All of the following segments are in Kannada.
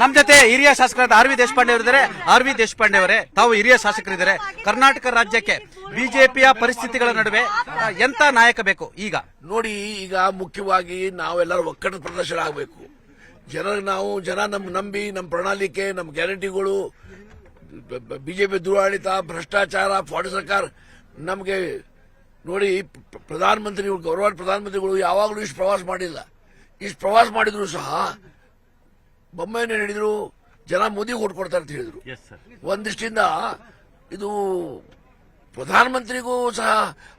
ನಮ್ಮ ಜೊತೆ ಹಿರಿಯ ಶಾಸಕರಾದ ಆರ್.ವಿ. ದೇಶಪಾಂಡೆ ಅವರಿದ್ದಾರೆ. ಆರ್.ವಿ. ದೇಶಪಾಂಡೆ ಅವರೇ, ತಾವು ಹಿರಿಯ ಶಾಸಕರಿದ್ದಾರೆ. ಕರ್ನಾಟಕ ರಾಜ್ಯಕ್ಕೆ ಬಿಜೆಪಿಯ ಪರಿಸ್ಥಿತಿಗಳ ನಡುವೆ ಎಂತ ನಾಯಕ ಬೇಕು ಈಗ? ನೋಡಿ, ಈಗ ಮುಖ್ಯವಾಗಿ ನಾವೆಲ್ಲರೂ ಒಕ್ಕಟ್ಟು ಪ್ರದರ್ಶನ ಆಗಬೇಕು. ಜನ ನಮ್ಮ ನಂಬಿ, ನಮ್ಮ ಪ್ರಣಾಳಿಕೆ, ನಮ್ಮ ಗ್ಯಾರಂಟಿಗಳು, ಬಿಜೆಪಿ ದುರಾಡಳಿತ, ಭ್ರಷ್ಟಾಚಾರ, ಫಾಡಿ ಸರ್ಕಾರ ನಮಗೆ ನೋಡಿ. ಪ್ರಧಾನಮಂತ್ರಿಗಳು, ಗೌರವ ಪ್ರಧಾನಮಂತ್ರಿಗಳು ಯಾವಾಗಲೂ ಇಷ್ಟು ಪ್ರವಾಸ ಮಾಡಿಲ್ಲ. ಇಷ್ಟು ಪ್ರವಾಸ ಮಾಡಿದ್ರು ಸಹ ಬೊಮ್ಮಾಯಿನ ಹೇಳಿದ್ರು ಜನ ಮೋದಿ ಓಟ್ ಕೊಡ್ತಾರೆ ಅಂತ ಹೇಳಿದ್ರು. ಒಂದಿಷ್ಟಿಂದ ಇದು ಪ್ರಧಾನಮಂತ್ರಿಗೂ ಸಹ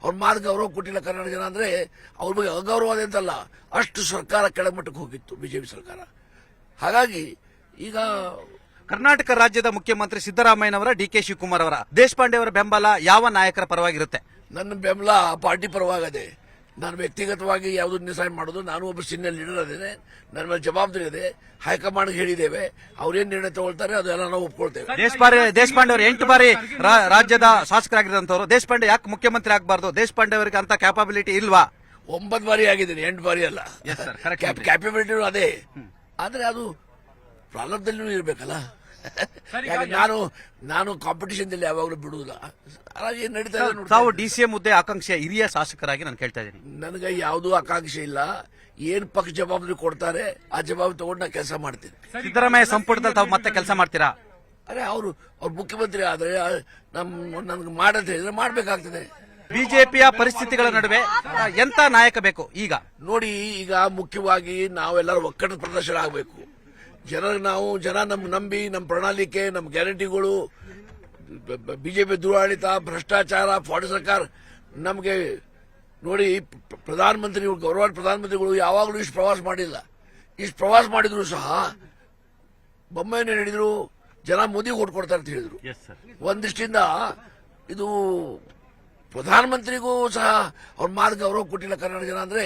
ಅವ್ರ ಮಾತು ಗೌರವ ಕೊಟ್ಟಿಲ್ಲ ಕರ್ನಾಟಕ ಜನ. ಅಂದ್ರೆ ಅವ್ರ ಬಗ್ಗೆ ಅಗೌರವ ಅಂತಲ್ಲ, ಅಷ್ಟು ಸರ್ಕಾರ ಕೆಳಮಟ್ಟಕ್ಕೆ ಹೋಗಿತ್ತು ಬಿಜೆಪಿ ಸರ್ಕಾರ. ಹಾಗಾಗಿ ಈಗ ಕರ್ನಾಟಕ ರಾಜ್ಯದ ಮುಖ್ಯಮಂತ್ರಿ ಸಿದ್ದರಾಮಯ್ಯನವರ, ಡಿ.ಕೆ. ಶಿವಕುಮಾರ್ ಅವರ, ದೇಶಪಾಂಡೆ ಅವರ ಬೆಂಬಲ ಯಾವ ನಾಯಕರ ಪರವಾಗಿರುತ್ತೆ? ನನ್ನ ಬೆಂಬಲ ಪಾರ್ಟಿ ಪರವಾಗದೆ. ನಾನು ವ್ಯಕ್ತಿಗತವಾಗಿ ಯಾವುದು ಡಿಸೈಡ್ ಮಾಡೋದು. ನಾನು ಒಬ್ಬ ಸೀನಿಯರ್ ಲೀಡರ್ ಅದೇನೆ, ನನ್ನ ಮೇಲೆ ಜವಾಬ್ದಾರಿ ಇದೆ. ಹೈಕಮಾಂಡ್ ಹೇಳಿದ್ದೇವೆ, ಅವ್ರೇನ್ ನಿರ್ಣಯ ತಗೊಳ್ತಾರೆ ಅದೆಲ್ಲ ನಾವು ಒಪ್ಕೊಳ್ತೇವೆ. ದೇಶಪಾಂಡೆ ಅವರು 8 ಬಾರಿ ರಾಜ್ಯದ ಶಾಸಕರಾಗಿರುವಂತವರು. ದೇಶಪಾಂಡೆ ಯಾಕೆ ಮುಖ್ಯಮಂತ್ರಿ ಆಗಬಾರ್ದು? ದೇಶಪಾಂಡೆ ಅವರಿಗೆ ಅಂತ ಕ್ಯಾಪಬಿಲಿಟಿ ಇಲ್ವಾ? 9 ಬಾರಿ ಆಗಿದ್ದೀನಿ, 8 ಬಾರಿ ಅಲ್ಲ. ಕ್ಯಾಪಬಿಲಿಟಿ ಅದೇ, ಆದ್ರೆ ಅದು ಪ್ರಾರಂಭದಲ್ಲೂ ಇರಬೇಕಲ್ಲ. ನಾನು ಕಾಂಪಿಟಿಷನ್ ಯಾವಾಗಲೂ ಬಿಡುವುದಿಲ್ಲ. ಹಾಗಾಗಿ ನಡೀತಾ ಇದೆ. ತಾವು ಡಿಸಿಎಂ ಹುದ್ದೆ ಆಕಾಂಕ್ಷೆಯ ಹಿರಿಯ ಶಾಸಕರಾಗಿ ನಾನು ಕೇಳ್ತಾ ಇದ್ದೀನಿ. ನನಗೆ ಯಾವುದೂ ಆಕಾಂಕ್ಷೆ ಇಲ್ಲ. ಏನ್ ಪಕ್ಷ ಜವಾಬ್ದಾರಿ ಕೊಡ್ತಾರೆ ಆ ಜವಾಬ್ದಾರಿ ತಗೊಂಡು ನಾ ಕೆಲಸ ಮಾಡ್ತೀನಿ. ಸಿದ್ದರಾಮಯ್ಯ ಸಂಪುಟದಲ್ಲಿ ತಾವು ಮತ್ತೆ ಕೆಲಸ ಮಾಡ್ತೀರಾ? ಅರೆ, ಅವ್ರು ಮುಖ್ಯಮಂತ್ರಿ ಆದ್ರೆ ನನ್ಗೆ ಮಾಡಂತ ಹೇಳಿದ್ರೆ ಮಾಡ್ಬೇಕಾಗ್ತದೆ. ಬಿಜೆಪಿಯ ಪರಿಸ್ಥಿತಿಗಳ ನಡುವೆ ಎಂತ ನಾಯಕ ಬೇಕು ಈಗ? ನೋಡಿ, ಈಗ ಮುಖ್ಯವಾಗಿ ನಾವೆಲ್ಲರೂ ಒಕ್ಕಟ್ಟು ಪ್ರದರ್ಶನ ಆಗಬೇಕು. ಜನ ನಮ್ಮ ನಂಬಿ, ನಮ್ಮ ಪ್ರಣಾಳಿಕೆ, ನಮ್ಮ ಗ್ಯಾರಂಟಿಗಳು, ಬಿಜೆಪಿ ದುರಾಡಳಿತ, ಭ್ರಷ್ಟಾಚಾರ, ಫಾಡಿ ಸರ್ಕಾರ ನಮಗೆ ನೋಡಿ. ಪ್ರಧಾನಮಂತ್ರಿಗಳು, ಗೌರವ ಪ್ರಧಾನಮಂತ್ರಿಗಳು ಯಾವಾಗಲೂ ಇಷ್ಟು ಪ್ರವಾಸ ಮಾಡಿಲ್ಲ. ಇಷ್ಟು ಪ್ರವಾಸ ಮಾಡಿದ್ರು ಸಹ ಬೊಮ್ಮಾಯಿನ ಹೇಳಿದ್ರು ಜನ ಮೋದಿ ಓಟ್ ಕೊಡ್ತಾರೆ ಅಂತ ಹೇಳಿದ್ರು. ಒಂದಿಷ್ಟಿಂದ ಇದು ಪ್ರಧಾನಮಂತ್ರಿಗೂ ಸಹ ಅವ್ರ ಮಾತು ಗೌರವ ಕೊಟ್ಟಿಲ್ಲ ಕರ್ನಾಟಕ ಜನ. ಅಂದ್ರೆ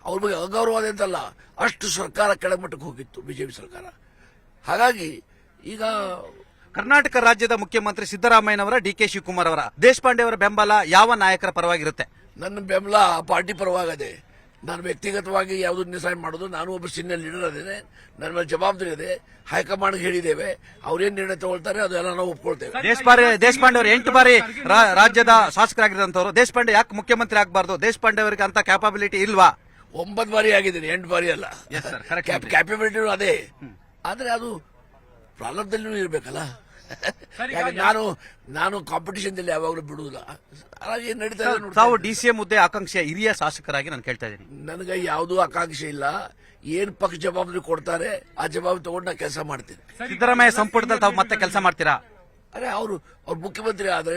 ಅವ್ರ ಬಗ್ಗೆ ಅಗೌರವ ಅಂತಲ್ಲ, ಅಷ್ಟು ಸರ್ಕಾರ ಕೆಳಮಟ್ಟಕ್ಕೆ ಹೋಗಿತ್ತು ಬಿಜೆಪಿ ಸರ್ಕಾರ. ಹಾಗಾಗಿ ಈಗ ಕರ್ನಾಟಕ ರಾಜ್ಯದ ಮುಖ್ಯಮಂತ್ರಿ ಸಿದ್ದರಾಮಯ್ಯನವರ, ಡಿ.ಕೆ. ಶಿವಕುಮಾರ್ ಅವರ, ದೇಶಪಾಂಡೆ ಅವರ ಬೆಂಬಲ ಯಾವ ನಾಯಕರ ಪರವಾಗಿರುತ್ತೆ? ನನ್ನ ಬೆಂಬಲ ಪಾರ್ಟಿ ಪರವಾಗದೆ. ನಾನು ವ್ಯಕ್ತಿಗತವಾಗಿ ಯಾವುದು ಡಿಸೈಡ್ ಮಾಡೋದು. ನಾನು ಒಬ್ಬ ಸೀನಿಯರ್ ಲೀಡರ್ ಅದೇನೆ, ನನ್ನ ಮೇಲೆ ಜವಾಬ್ದಾರಿ ಇದೆ. ಹೈಕಮಾಂಡ್ ಹೇಳಿದ್ದೇವೆ, ಅವ್ರೇನ್ ನಿರ್ಣಯ ತಗೊಳ್ತಾರೆ ಅದೆಲ್ಲ ನಾವು ಒಪ್ಕೊಳ್ತೇವೆ. ದೇಶಪಾಂಡೆ ಅವರು 8 ಬಾರಿ ರಾಜ್ಯದ ಶಾಸಕರಾಗಿರುವಂತವರು. ದೇಶಪಾಂಡೆ ಯಾಕೆ ಮುಖ್ಯಮಂತ್ರಿ ಆಗಬಾರ್ದು? ದೇಶಪಾಂಡೆ ಅವರಿಗೆ ಅಂತ ಕ್ಯಾಪಬಿಲಿಟಿ ಇಲ್ವಾ? 9 ಬಾರಿ ಆಗಿದ್ದೀನಿ, 8 ಬಾರಿ ಅಲ್ಲ. ಕ್ಯಾಪಬಿಲಿಟಿ ಅದೇ, ಆದ್ರೆ ಅದು ಪ್ರಾರಂಭದಲ್ಲೂ ಇರಬೇಕಲ್ಲ. ನಾನು ಕಾಂಪಿಟಿಷನ್ ಯಾವಾಗಲೂ ಬಿಡುವುದಿಲ್ಲ. ಹಾಗಾಗಿ ನಡೀತಾ ಇದೆ. ತಾವು ಡಿಸಿಎಂ ಹುದ್ದೆ ಆಕಾಂಕ್ಷೆಯ ಹಿರಿಯ ಶಾಸಕರಾಗಿ ನಾನು ಕೇಳ್ತಾ ಇದ್ದೀನಿ. ನನಗೆ ಯಾವುದೂ ಆಕಾಂಕ್ಷೆ ಇಲ್ಲ. ಏನ್ ಪಕ್ಷ ಜವಾಬ್ದಾರಿ ಕೊಡ್ತಾರೆ ಆ ಜವಾಬ್ದಾರಿ ತಗೊಂಡು ನಾ ಕೆಲಸ ಮಾಡ್ತೀನಿ. ಸಿದ್ದರಾಮಯ್ಯ ಸಂಪುಟದಲ್ಲಿ ತಾವು ಮತ್ತೆ ಕೆಲಸ ಮಾಡ್ತೀರಾ? ಅರೆ, ಅವ್ರು ಮುಖ್ಯಮಂತ್ರಿ ಆದ್ರೆ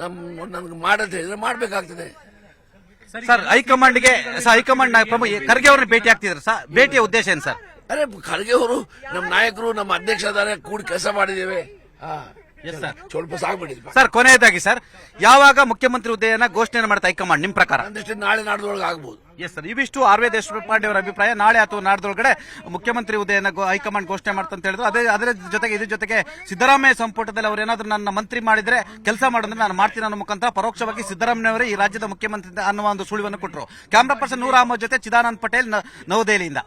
ನನ್ಗೆ ಮಾಡಂತ ಹೇಳಿದ್ರೆ ಮಾಡ್ಬೇಕಾಗ್ತದೆ. ಸರ್, ಹೈಕಮಾಂಡ್ ಪ್ರಮುಖ ಖರ್ಗೆ ಅವರನ್ನ ಭೇಟಿ ಆಗ್ತಿದ್ರು ಸರ್. ಭೇಟಿಯ ಉದ್ದೇಶ ಏನು ಸರ್? ಅರೆ, ಖರ್ಗೆ ಅವರು ನಮ್ಮ ನಾಯಕರು, ನಮ್ಮ ಅಧ್ಯಕ್ಷ ಅದಾರೆ, ಕೂಡಿ ಕೆಲಸ ಮಾಡಿದ್ದೇವೆ. ಸ್ವಲ್ಪ ಸಾಗ್ಬಿಟ್ಟಿದ್ವಿ ಸರ್. ಕೊನೆಯದಾಗಿ ಸರ್, ಯಾವಾಗ ಮುಖ್ಯಮಂತ್ರಿ ಹುದ್ದೆಯನ್ನ ಘೋಷಣೆ ಮಾಡುತ್ತೆ ಹೈಕಮಾಂಡ್ ನಿಮ್ಮ ಪ್ರಕಾರ? ನಾಳೆ ನಾಡ್ದೊಳಗೆ ಆಗ್ಬಹುದು. ಎಸ್ ಸರ್, ಇವಿಷ್ಟು ಆರ್.ವಿ. ದೇಶಪಾಂಡೆ ಅವರ ಅಭಿಪ್ರಾಯ. ನಾಳೆ ಅಥವಾ ನಾಡ್ದೊಳಗಡೆ ಮುಖ್ಯಮಂತ್ರಿ ಹುದ್ದೆಯನ್ನ ಹೈಕಮಾಂಡ್ ಘೋಷಣೆ ಮಾಡ್ತಾ ಅಂತ ಹೇಳಿದ್ರು. ಅದರ ಜೊತೆಗೆ ಸಿದ್ದರಾಮಯ್ಯ ಸಂಪುಟದಲ್ಲಿ ಅವರು ಏನಾದ್ರೂ ನನ್ನ ಮಂತ್ರಿ ಮಾಡಿದ್ರೆ ಕೆಲಸ ಮಾಡೋದ್ರೆ ನಾನು ಮಾಡ್ತೀನಿ ಅನ್ನೋ ಮುಖಾಂತರ ಪರೋಕ್ಷವಾಗಿ ಸಿದ್ದರಾಮಯ್ಯ ಅವರೇ ಈ ರಾಜ್ಯದ ಮುಖ್ಯಮಂತ್ರಿ ಅನ್ನುವ ಒಂದು ಸುಳಿವನ್ನು ಕೊಟ್ಟರು. ಕ್ಯಾಮರಾ ಪರ್ಸನ್ ನೂರ್ ಅಹಮದ್ ಜೊತೆ ಚಿದಾನಂದ್ ಪಟೇಲ್, ನವದೆಹಲಿಯಿಂದ.